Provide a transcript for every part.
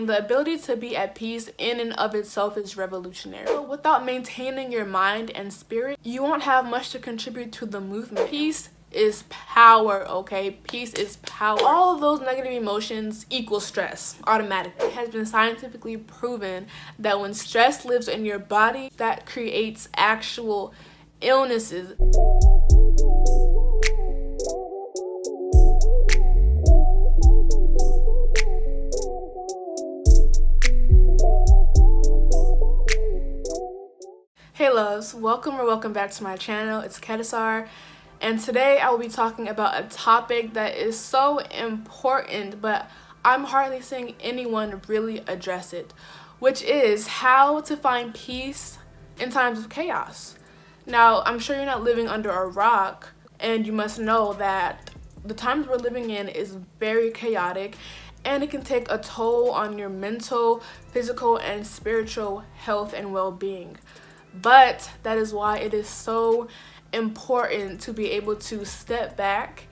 The ability to be at peace in and of itself is revolutionary. So without maintaining your mind and spirit, you won't have much to contribute to the movement. Peace is power, okay? Peace is power. All of those negative emotions equal stress automatically. It has been scientifically proven that when stress lives in your body, that creates actual illnesses. Hey loves, welcome back to my channel. It's Kedisar, and today I will be talking about a topic that is so important, but I'm hardly seeing anyone really address it, which is how to find peace in times of chaos. Now, I'm sure you're not living under a rock, and you must know that the times we're living in is very chaotic, and it can take a toll on your mental, physical, and spiritual health and well-being. But that is why it is so important to be able to step back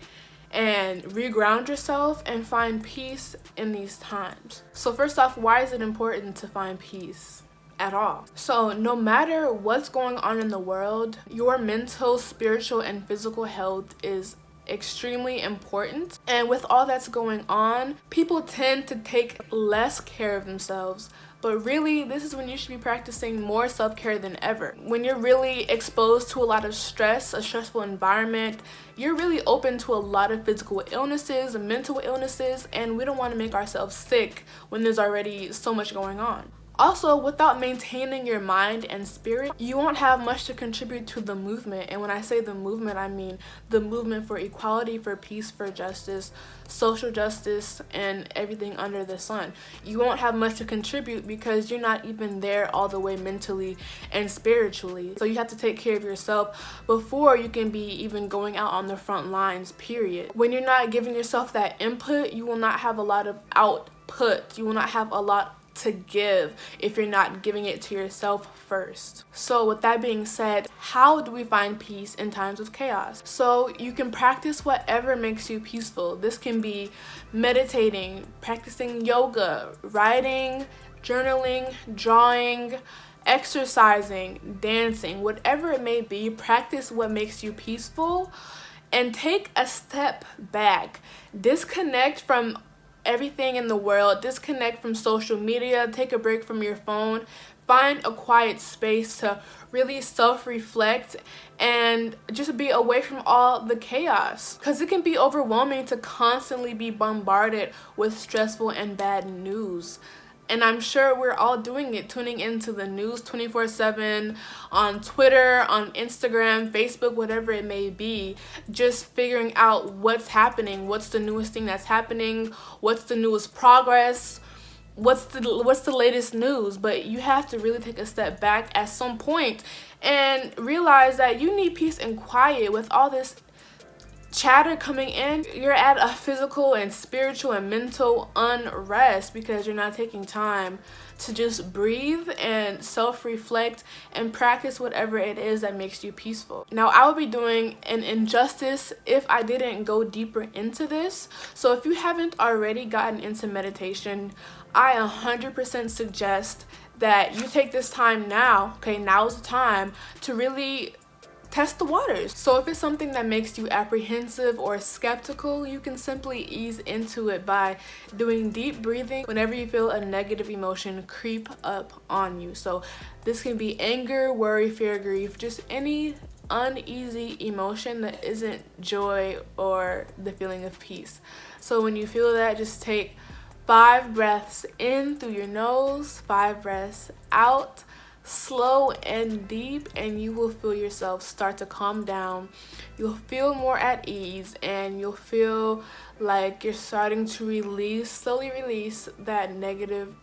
and reground yourself and find peace in these times. So first off, why is it important to find peace at all? So no matter what's going on in the world, your mental, spiritual, and physical health is extremely important. And with all that's going on, people tend to take less care of themselves. But really, this is when you should be practicing more self-care than ever. When you're really exposed to a lot of stress, a stressful environment, you're really open to a lot of physical illnesses, mental illnesses, and we don't want to make ourselves sick when there's already so much going on. Also, without maintaining your mind and spirit, you won't have much to contribute to the movement. And when I say the movement, I mean the movement for equality, for peace, for justice, social justice, and everything under the sun. You won't have much to contribute because you're not even there all the way mentally and spiritually. So you have to take care of yourself before you can be even going out on the front lines, period. When you're not giving yourself that input, you will not have a lot of output. You will not have a lot to give if you're not giving it to yourself first. So with that being said, how do we find peace in times of chaos? So you can practice whatever makes you peaceful. This can be meditating, practicing yoga, writing, journaling, drawing, exercising, dancing, whatever it may be. Practice what makes you peaceful and take a step back. Disconnect from everything in the world, disconnect from social media, take a break from your phone, find a quiet space to really self-reflect and just be away from all the chaos, because it can be overwhelming to constantly be bombarded with stressful and bad news. And I'm sure we're all doing it, tuning into the news 24/7 on Twitter, on Instagram, Facebook, whatever it may be, just figuring out what's happening, what's the newest thing that's happening, what's the newest progress, what's the latest news. But you have to really take a step back at some point and realize that you need peace and quiet. With all this chatter coming in, you're at a physical and spiritual and mental unrest because you're not taking time to just breathe and self-reflect and practice whatever it is that makes you peaceful. Now, I would be doing an injustice if I didn't go deeper into this. So if you haven't already gotten into meditation, I 100% suggest that you take this time now. Okay, now is the time to really test the waters. So if it's something that makes you apprehensive or skeptical, you can simply ease into it by doing deep breathing whenever you feel a negative emotion creep up on you. So this can be anger, worry, fear, grief, just any uneasy emotion that isn't joy or the feeling of peace. So when you feel that, just take 5 breaths in through your nose, 5 breaths out, slow and deep, and you will feel yourself start to calm down. You'll feel more at ease, and you'll feel like you're starting to slowly release that negative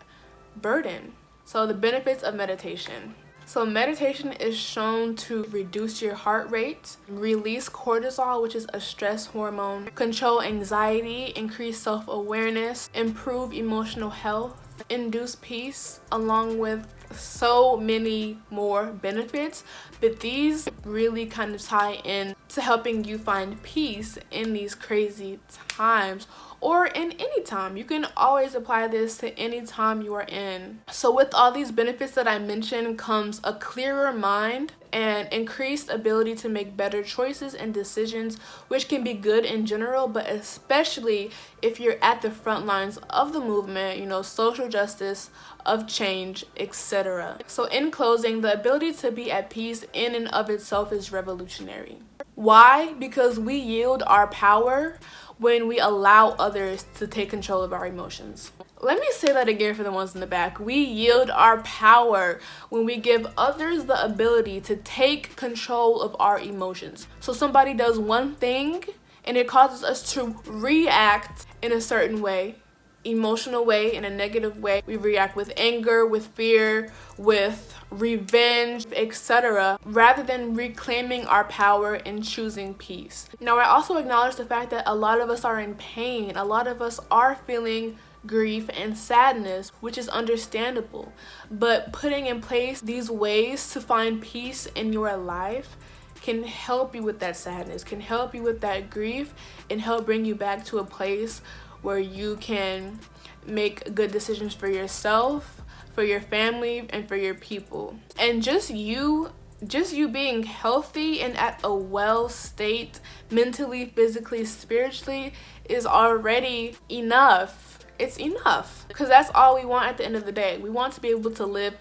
burden. So the benefits of meditation. So meditation is shown to reduce your heart rate, release cortisol, which is a stress hormone, control anxiety, increase self-awareness, improve emotional health, induce peace, along with so many more benefits. But these really kind of tie in to helping you find peace in these crazy times, or in any time. You can always apply this to any time you are in. So with all these benefits that I mentioned comes a clearer mind and increased ability to make better choices and decisions, which can be good in general, but especially if you're at the front lines of the movement, you know, social justice, of change, etc. So in closing, the ability to be at peace in and of itself is revolutionary. Why? Because we yield our power when we allow others to take control of our emotions. Let me say that again for the ones in the back. We yield our power when we give others the ability to take control of our emotions. So somebody does one thing and it causes us to react in a certain way, emotional way, in a negative way. We react with anger, with fear, with revenge, etc., rather than reclaiming our power and choosing peace. Now, I also acknowledge the fact that a lot of us are in pain. A lot of us are feeling grief and sadness, which is understandable. But putting in place these ways to find peace in your life can help you with that sadness, can help you with that grief, and help bring you back to a place where you can make good decisions for yourself, for your family, and for your people. And just you being healthy and at a well state, mentally, physically, spiritually, is already enough. It's enough, because that's all we want at the end of the day. We want to be able to live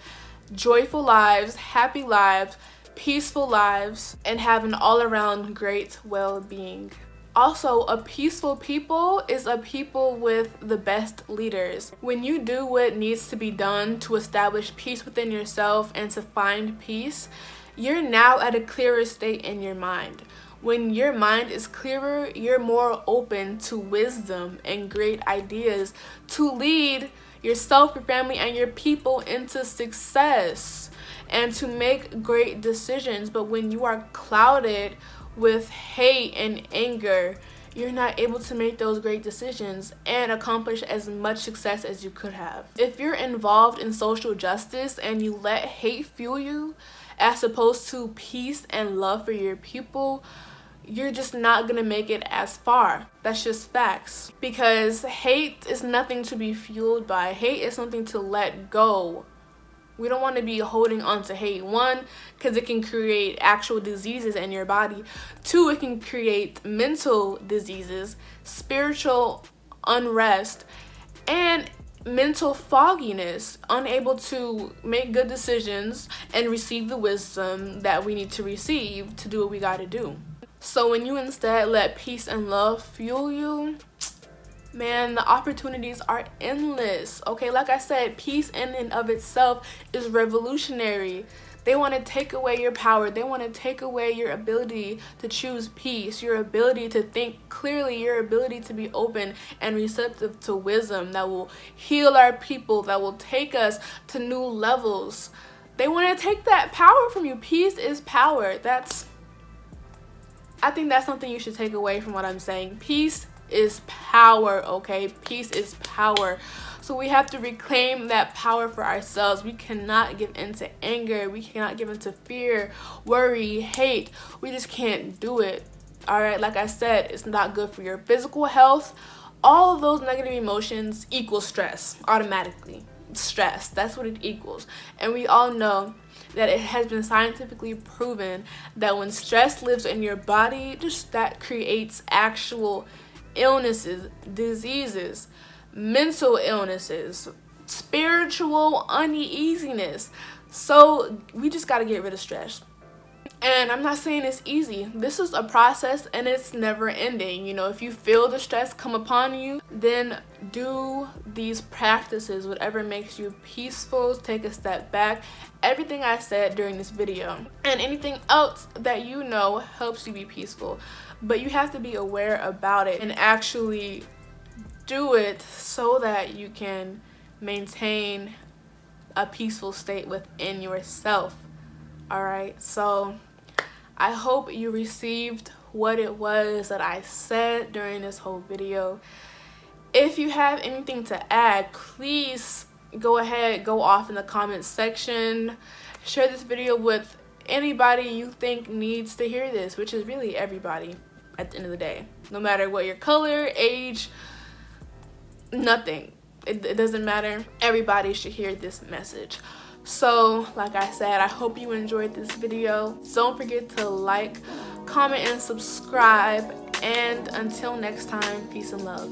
joyful lives, happy lives, peaceful lives, and have an all-around great well-being. Also, a peaceful people is a people with the best leaders. When you do what needs to be done to establish peace within yourself and to find peace, you're now at a clearer state in your mind. When your mind is clearer, you're more open to wisdom and great ideas to lead yourself, your family, and your people into success and to make great decisions. But when you are clouded with hate and anger, you're not able to make those great decisions and accomplish as much success as you could have. If you're involved in social justice and you let hate fuel you as opposed to peace and love for your people, you're just not gonna make it as far. That's just facts. Because hate is nothing to be fueled by. Hate is something to let go. We don't want to be holding on to hate. One, because it can create actual diseases in your body. Two, it can create mental diseases, spiritual unrest, and mental fogginess, unable to make good decisions and receive the wisdom that we need to receive to do what we got to do. So when you instead let peace and love fuel you, man, the opportunities are endless. Okay, like I said, peace in and of itself is revolutionary. They want to take away your power. They want to take away your ability to choose peace, your ability to think clearly, your ability to be open and receptive to wisdom that will heal our people, that will take us to new levels. They want to take that power from you. Peace is power. I think that's something you should take away from what I'm saying. Peace is power, okay? Peace is power. So we have to reclaim that power for ourselves. We cannot give into anger. We cannot give into fear, worry, hate. We just can't do it. All right, like I said, it's not good for your physical health. All of those negative emotions equal stress automatically. Stress, that's what it equals. And we all know that it has been scientifically proven that when stress lives in your body, just that creates actual illnesses, diseases, mental illnesses, spiritual uneasiness. So we just got to get rid of stress. And I'm not saying it's easy. This is a process and it's never ending. You know, if you feel the stress come upon you, then do these practices, whatever makes you peaceful. Take a step back. Everything I said during this video and anything else that you know helps you be peaceful. But you have to be aware about it and actually do it so that you can maintain a peaceful state within yourself. All right, so I hope you received what it was that I said during this whole video. If you have anything to add, please go ahead, go off in the comments section. Share this video with anybody you think needs to hear this, which is really everybody at the end of the day. No matter what your color, age, nothing. It doesn't matter. Everybody should hear this message. So like I said, I hope you enjoyed this video. Don't forget to like, comment, and subscribe. And until next time, peace and love.